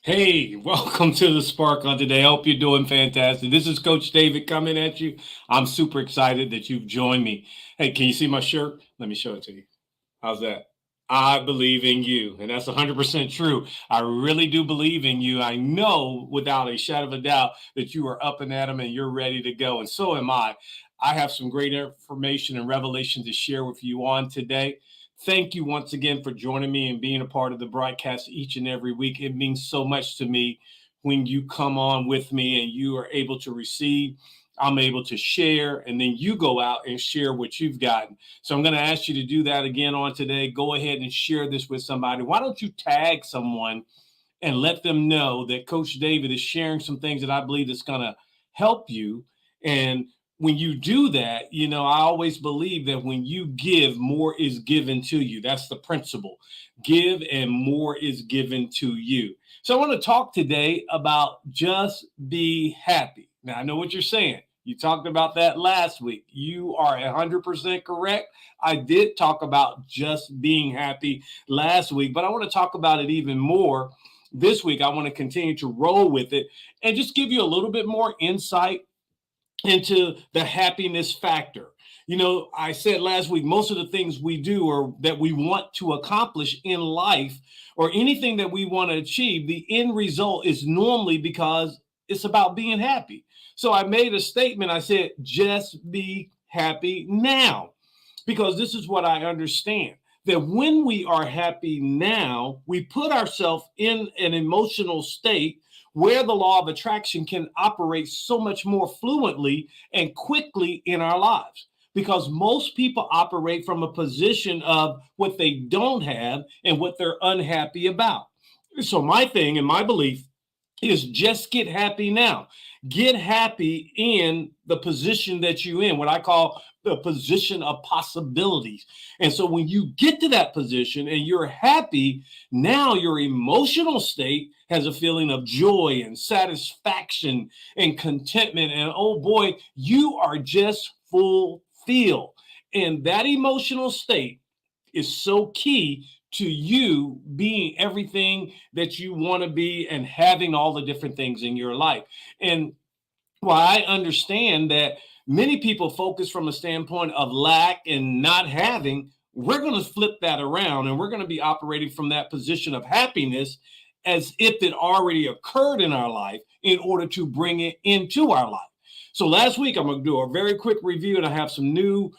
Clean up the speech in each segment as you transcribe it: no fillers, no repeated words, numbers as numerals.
Hey, welcome to the Spark on today. I hope you're doing fantastic. This is Coach David coming at you. I'm super excited that you've joined me. Hey, can you see my shirt? Let me show it to you. How's that? I believe in you. And that's 100% true. I really do believe in you. I know without a shadow of a doubt that you are up and at 'em and you're ready to go. And so am I. I have some great information and revelation to share with you on today. Thank you once again for joining me and being a part of the broadcast each and every week. It means so much to me when you come on with me and you are able to receive. I'm able to share, and then you go out and share what you've gotten. So I'm going to ask you to do that again on today. Go ahead and share this with somebody. Why don't you tag someone and let them know that Coach David is sharing some things that I believe that's going to help you. And when you do that, I always believe that when you give, more is given to you. That's the principle. Give and more is given to you. So I want to talk today about just be happy. Now, I know what you're saying. You talked about that last week. You are 100% correct. I did talk about just being happy last week, but I want to talk about it even more this week. I want to continue to roll with it and just give you a little bit more insight into the happiness factor. I said last week, most of the things we do or that we want to accomplish in life or anything that we want to achieve, the end result is normally because it's about being happy. So I made a statement. I said, just be happy now, because this is what I understand, that when we are happy now, we put ourselves in an emotional state where the law of attraction can operate so much more fluently and quickly in our lives. Because most people operate from a position of what they don't have and what they're unhappy about. So my thing and my belief is just get happy now. Get happy in the position that you're in, what I call the position of possibilities. And so when you get to that position and you're happy, now your emotional state has a feeling of joy and satisfaction and contentment. And oh boy, you are just fulfilled. And that emotional state is so key to you being everything that you want to be and having all the different things in your life. And while I understand that many people focus from a standpoint of lack and not having, we're going to flip that around and we're going to be operating from that position of happiness as if it already occurred in our life in order to bring it into our life. So last week, I'm going to do a very quick review and I have some new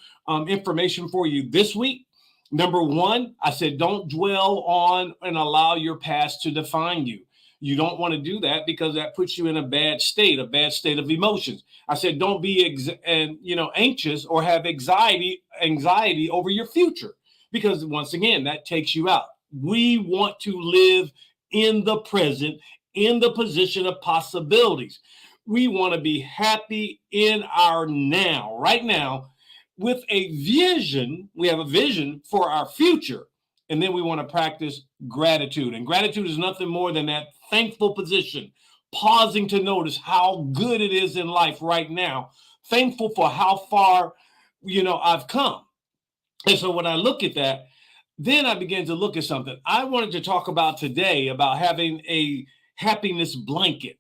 information for you this week. Number one, I said, don't dwell on and allow your past to define you. You don't want to do that because that puts you in a bad state of emotions. I said, don't be anxious or have anxiety over your future, because once again, that takes you out. We want to live in the present, in the position of possibilities. We want to be happy in our now, right now, with a vision. We have a vision for our future. And then we want to practice gratitude. And gratitude is nothing more than that thankful position, pausing to notice how good it is in life right now, thankful for how far, I've come. And so when I look at that, then I began to look at something. I wanted to talk about today about having a happiness blanket.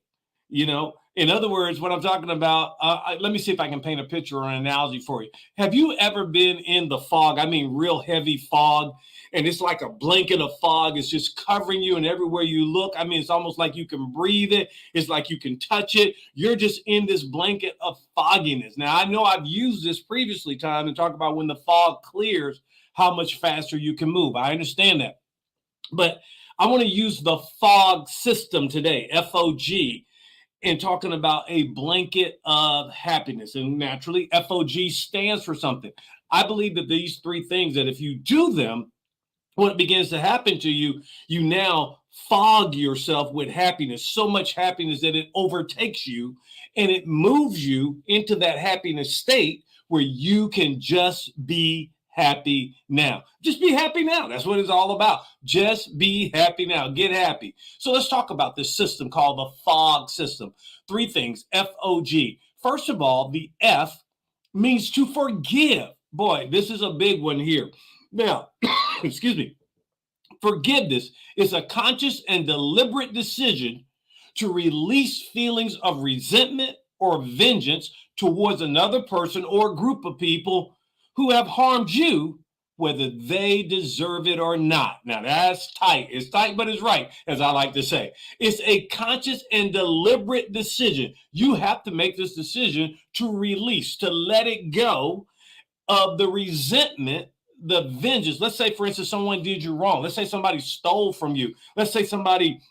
In other words, what I'm talking about, let me see if I can paint a picture or an analogy for you. Have you ever been in the fog? I mean, real heavy fog, and it's like a blanket of fog. It's just covering you, and everywhere you look, I mean, it's almost like you can breathe it. It's like you can touch it. You're just in this blanket of fogginess. Now, I know I've used this previously time to talk about when the fog clears, how much faster you can move. I understand that. But I want to use the fog system today, FOG, and talking about a blanket of happiness. And naturally, FOG stands for something. I believe that these three things, that if you do them, what begins to happen to you, you now fog yourself with happiness, so much happiness that it overtakes you and it moves you into that happiness state where you can just be happy now. Just be happy now. That's what it's all about. Just be happy now. Get happy. So let's talk about this system called the FOG system. Three things, FOG. First of all, the F means to forgive. Boy, this is a big one here. Now, excuse me. Forgiveness is a conscious and deliberate decision to release feelings of resentment or vengeance towards another person or group of people who have harmed you, whether they deserve it or not. Now that's tight. It's tight, but it's right, as I like to say. It's a conscious and deliberate decision. You have to make this decision to release, to let it go of the resentment, the vengeance. Let's say, for instance, someone did you wrong. Let's say somebody stole from you. Let's say somebody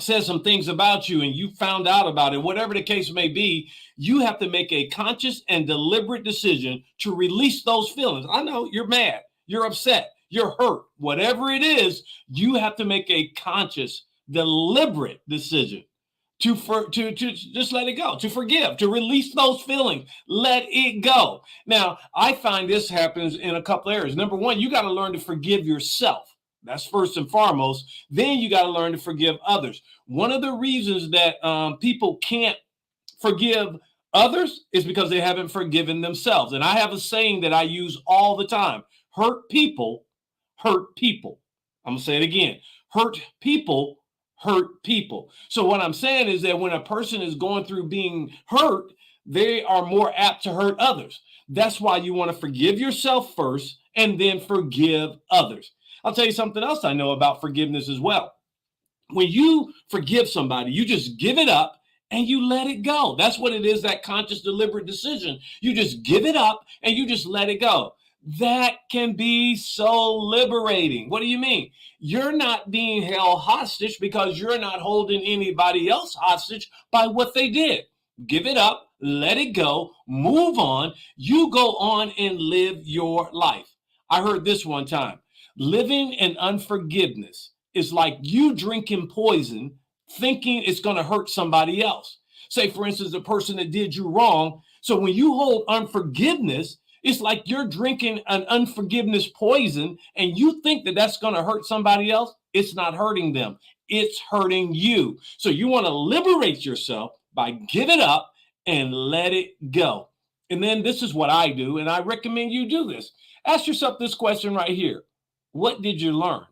said some things about you and you found out about it. Whatever the case may be, you have to make a conscious and deliberate decision to release those feelings. I know you're mad, you're upset, you're hurt. Whatever it is, you have to make a conscious, deliberate decision to just let it go, to forgive, to release those feelings, let it go. Now, I find this happens in a couple areas. Number one, you got to learn to forgive yourself. That's first and foremost. Then you got to learn to forgive others. One of the reasons that people can't forgive others is because they haven't forgiven themselves. And I have a saying that I use all the time: hurt people hurt people. I'm going to say it again: hurt people hurt people. So what I'm saying is that when a person is going through being hurt, they are more apt to hurt others. That's why you want to forgive yourself first and then forgive others. I'll tell you something else I know about forgiveness as well. When you forgive somebody, you just give it up and you let it go. That's what it is, that conscious, deliberate decision. You just give it up and you just let it go. That can be so liberating. What do you mean? You're not being held hostage because you're not holding anybody else hostage by what they did. Give it up, let it go, move on. You go on and live your life. I heard this one time: living in unforgiveness is like you drinking poison thinking it's going to hurt somebody else. Say, for instance, the person that did you wrong. So when you hold unforgiveness, it's like you're drinking an unforgiveness poison and you think that that's going to hurt somebody else. It's not hurting them. It's hurting you. So you want to liberate yourself by give it up and let it go. And then this is what I do, and I recommend you do this. Ask yourself this question right here: what did you learn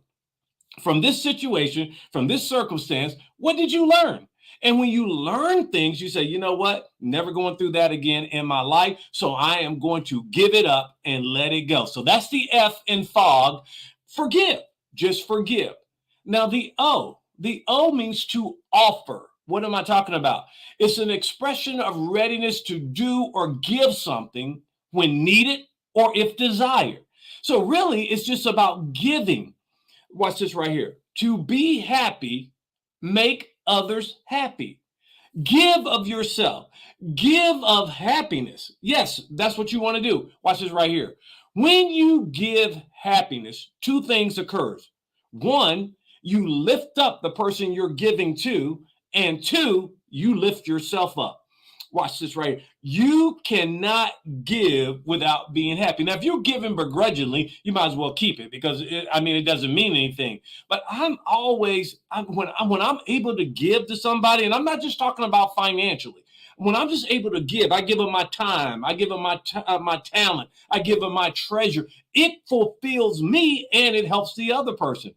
from this situation, from this circumstance? What did you learn? And when you learn things, you say, you know what? Never going through that again in my life. So I am going to give it up and let it go. So that's the F in FOG. Forgive. Just forgive. Now the O means to offer. What am I talking about? It's an expression of readiness to do or give something when needed or if desired. So really, it's just about giving. Watch this right here. To be happy, make others happy. Give of yourself. Give of happiness. Yes, that's what you want to do. Watch this right here. When you give happiness, two things occurs. One, you lift up the person you're giving to, and two, you lift yourself up. Watch this right here. You cannot give without being happy. Now, if you're giving begrudgingly, you might as well keep it because it doesn't mean anything. But I'm always, when I'm able to give to somebody, and I'm not just talking about financially. When I'm just able to give, I give them my time, I give them my talent, I give them my treasure. It fulfills me and it helps the other person.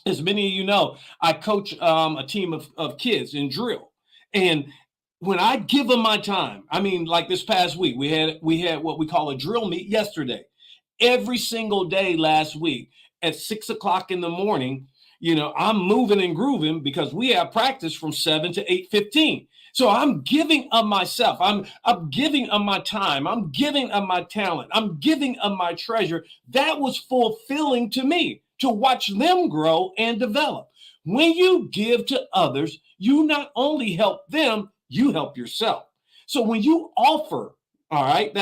As many of you know, I coach a team of kids in drill, and when I give them my time, like this past week, we had what we call a drill meet yesterday. Every single day last week at 6 o'clock in the morning, I'm moving and grooving because we have practice from 7 to 8:15. So I'm giving of myself. I'm giving of my time. I'm giving of my talent. I'm giving of my treasure. That was fulfilling to me to watch them grow and develop. When you give to others, you not only help them, you help yourself. So when you offer, all right,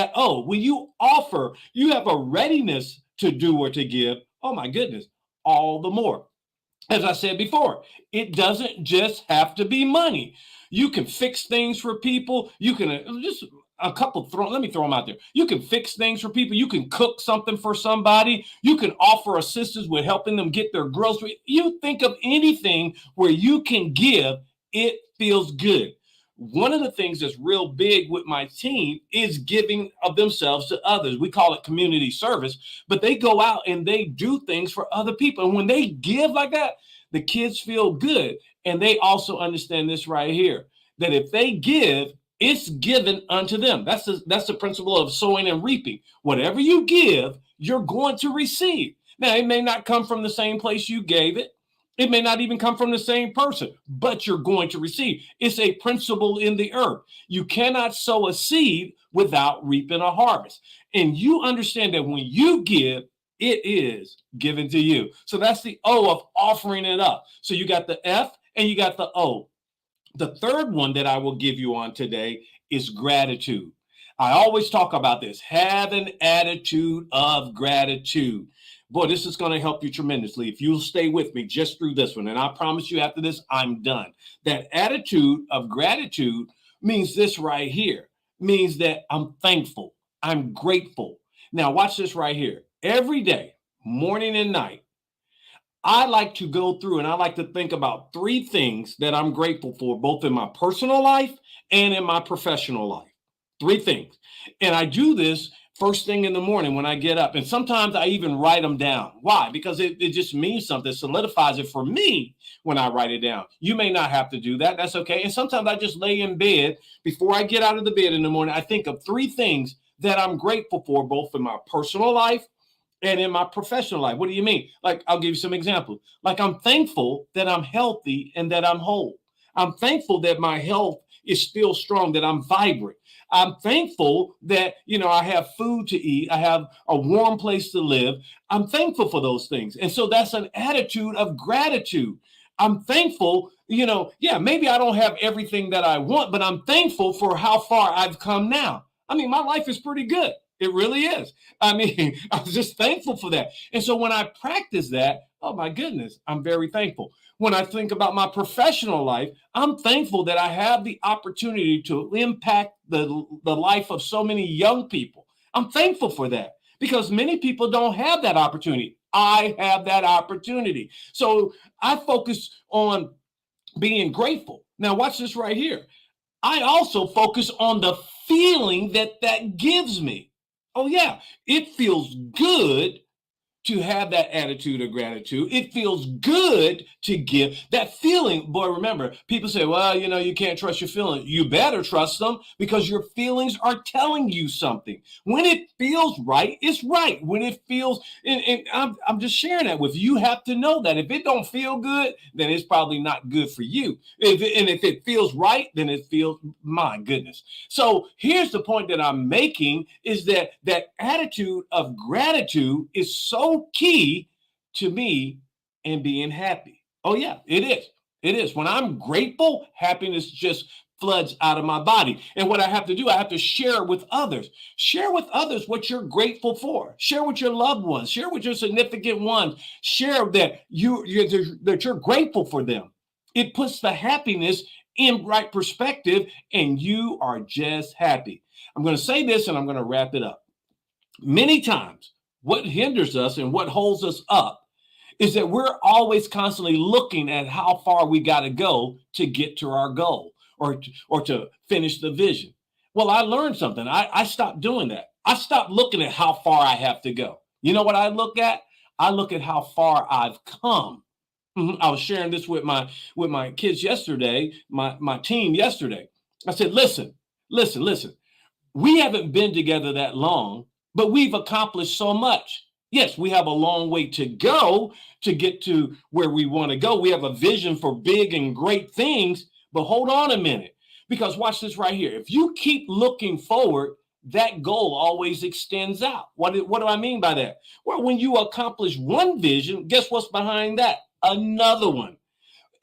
when you offer, you have a readiness to do or to give. Oh my goodness, all the more. As I said before, it doesn't just have to be money. You can fix things for people. You can let me throw them out there. You can fix things for people. You can cook something for somebody. You can offer assistance with helping them get their groceries. You think of anything where you can give, it feels good. One of the things that's real big with my team is giving of themselves to others. We call it community service, but they go out and they do things for other people. And when they give like that, the kids feel good. And they also understand this right here, that if they give, it's given unto them. That's the principle of sowing and reaping. Whatever you give, you're going to receive. Now, it may not come from the same place you gave it. It may not even come from the same person, but you're going to receive. It's a principle in the earth. You cannot sow a seed without reaping a harvest. And you understand that when you give, it is given to you. So that's the O of offering it up. So you got the F and you got the O. The third one that I will give you on today is gratitude. I always talk about this. Have an attitude of gratitude. Boy, this is going to help you tremendously if you'll stay with me just through this one. And I promise you after this, I'm done. That attitude of gratitude means this right here. Means that I'm thankful. I'm grateful. Now, watch this right here. Every day, morning and night, I like to go through and I like to think about three things that I'm grateful for, both in my personal life and in my professional life. Three things. And I do this first thing in the morning when I get up. And sometimes I even write them down. Why? Because it just means something. It solidifies it for me when I write it down. You may not have to do that. That's okay. And sometimes I just lay in bed. Before I get out of the bed in the morning, I think of three things that I'm grateful for, both in my personal life and in my professional life. What do you mean? Like, I'll give you some examples. Like, I'm thankful that I'm healthy and that I'm whole. I'm thankful that my health is still strong, that I'm vibrant. I'm thankful that, I have food to eat. I have a warm place to live. I'm thankful for those things. And so that's an attitude of gratitude. I'm thankful, maybe I don't have everything that I want, but I'm thankful for how far I've come now. I mean, my life is pretty good. It really is. I mean, I'm just thankful for that. And so when I practice that, oh my goodness, I'm very thankful. When I think about my professional life, I'm thankful that I have the opportunity to impact the life of so many young people. I'm thankful for that because many people don't have that opportunity. I have that opportunity. So I focus on being grateful. Now watch this right here. I also focus on the feeling that gives me. Oh yeah, it feels good to have that attitude of gratitude. It feels good to give that feeling. Boy, remember, people say, well, you can't trust your feelings. You better trust them because your feelings are telling you something. When it feels right, it's right. When it feels, and I'm just sharing that with you. You have to know that if it don't feel good, then it's probably not good for you. If it feels right, then it feels, my goodness. So here's the point that I'm making is that attitude of gratitude is so key to me and being happy. Oh yeah, it is. It is. When I'm grateful, happiness just floods out of my body. And what I have to do, I have to share with others. Share with others what you're grateful for. Share with your loved ones. Share with your significant ones. Share that you're grateful for them. It puts the happiness in right perspective, and you are just happy. I'm going to say this, and I'm going to wrap it up. Many times, what hinders us and what holds us up is that we're always constantly looking at how far we got to go to get to our goal or to finish the vision. Well, I learned something. I stopped doing that. I stopped looking at how far I have to go. You know what I look at? I look at how far I've come. I was sharing this with my kids yesterday, my team yesterday. I said, listen. We haven't been together that long, but we've accomplished so much. Yes, we have a long way to go to get to where we want to go. We have a vision for big and great things, but hold on a minute, because watch this right here. If you keep looking forward, that goal always extends out. What do I mean by that? Well, when you accomplish one vision, guess what's behind that? Another one.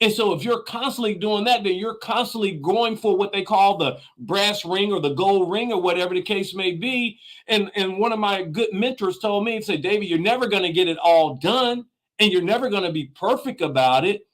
And so if you're constantly doing that, then you're constantly going for what they call the brass ring or the gold ring or whatever the case may be. And one of my good mentors told me, he said, David, you're never going to get it all done and you're never going to be perfect about it.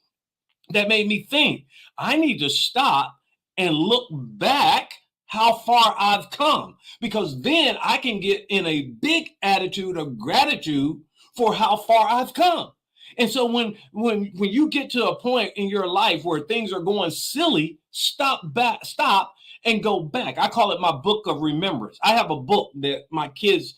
That made me think I need to stop and look back how far I've come, because then I can get in a big attitude of gratitude for how far I've come. And so when you get to a point in your life where things are going silly, stop and go back. I call it my book of remembrance. I have a book that my kids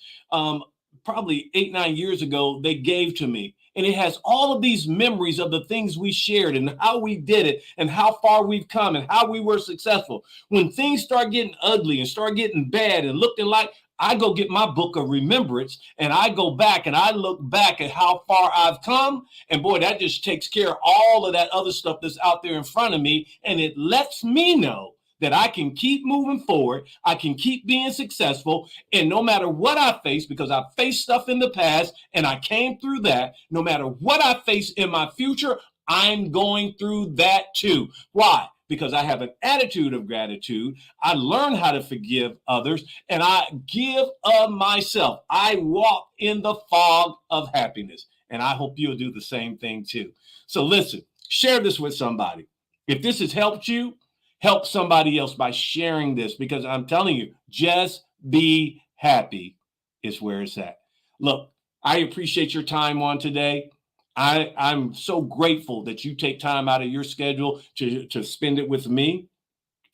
probably 8, 9 years ago, they gave to me. And it has all of these memories of the things we shared and how we did it and how far we've come and how we were successful. When things start getting ugly and start getting bad and looking like, I go get my book of remembrance and I go back and I look back at how far I've come. And boy, that just takes care of all of that other stuff that's out there in front of me. And it lets me know that I can keep moving forward. I can keep being successful. And no matter what I face, because I faced stuff in the past and I came through that, no matter what I face in my future, I'm going through that too. Why? Because I have an attitude of gratitude. I learn how to forgive others and I give of myself. I walk in the fog of happiness. And I hope you'll do the same thing too. So listen, share this with somebody. If this has helped you, help somebody else by sharing this, because I'm telling you, just be happy is where it's at. Look, I appreciate your time on today. I'm so grateful that you take time out of your schedule to spend it with me,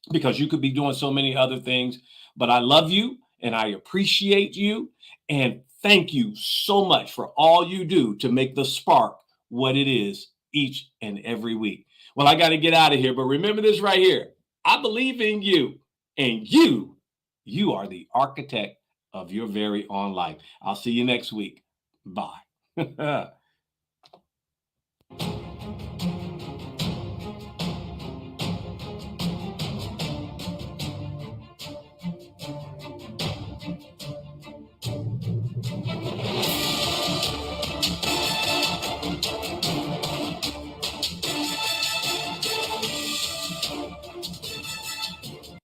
because you could be doing so many other things. But I love you and I appreciate you. And thank you so much for all you do to make the spark what it is each and every week. Well, I got to get out of here, but remember this right here. I believe in you, and you are the architect of your very own life. I'll see you next week. Bye.